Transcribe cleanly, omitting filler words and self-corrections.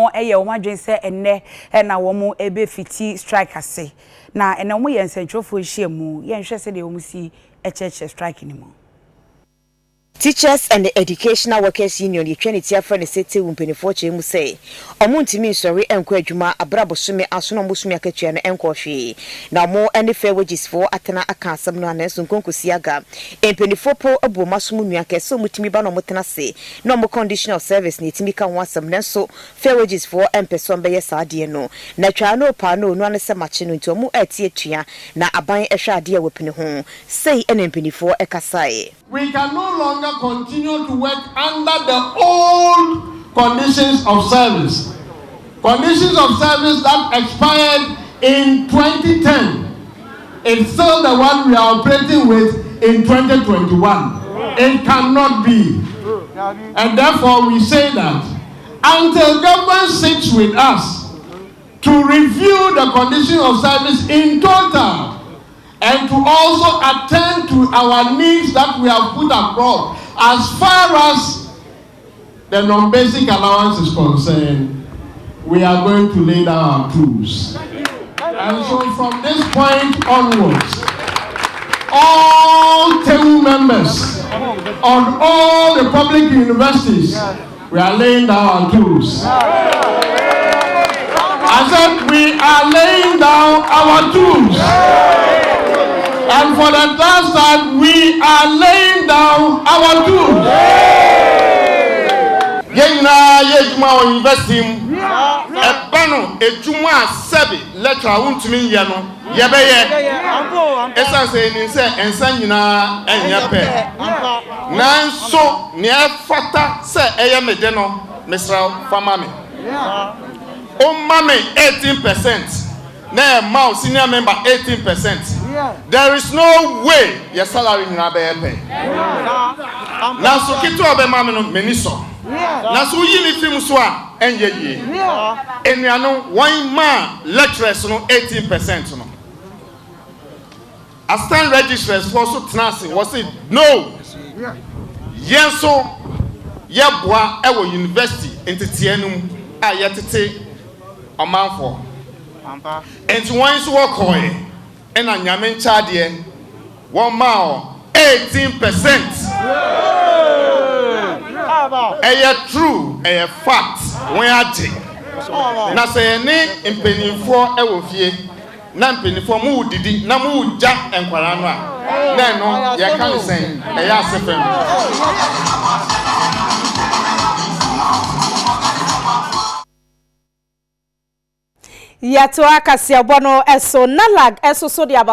omo eye omo adwen se enne na womo ebe fiti strike ase na ene omo ye nsentrofo hyiemu ye nhwe se de omo si echeche strike ni mo. Teachers and the Educational Workers Union, the Trinity friend say TEWU mpenifo chemu say omuntimi nsori enko adwuma abrabosome asono mosumi akatua na enko hwe na mo any fair wages for atena aka asem no aneso nkonkosi aga mpenifo po abuomasomu nua kese omutimi ba no motena se no mo conditional service ni timi ka ho asem nenso fair wages for empeson be saade no na twa no pa no no anese mache no ntomu atie tua na aban ehwe ade a wepene ho sei ene mpenifo ekasai. We can no longer continue to work under the old conditions of service. Conditions of service that expired in 2010. It's still the one we are operating with in 2021. It cannot be. And therefore we say that until government sits with us to review the conditions of service in total, and to also attend to our needs that we have put across as far as the non-basic allowance is concerned, we are going to lay down our tools. And so from this point onwards, all TEWU members on all the public universities, we are laying down our tools. I said we are laying down our tools. And for the last time, we are laying down our tools. Yena yejuma investim ebano ejuma sebi lecture untumi ye no yebeye esa se ni se ensa nyina enye pe nanso ne afata se eye mede no Mr. Famame o mame 18% na ma senior member 18%. There is no way your salary na be pay. Na so kitu obe mame no meniso. Na so yi ni film so a enye yi. Enuano one man lecturers no 18% no. Assistant registrars for so tenase was it no. Yenso ye boa e wo university entitianum a yetete omanfo. And one is work away. And a Yaman Chadian 1 mile 18%. A true, a fact. When I take na say any impending for a wolfie, Nampin for mood did it, Namu Jack and Quarana. No, you can't say a yasafem. Yato akasia bono eso nalag eso so dia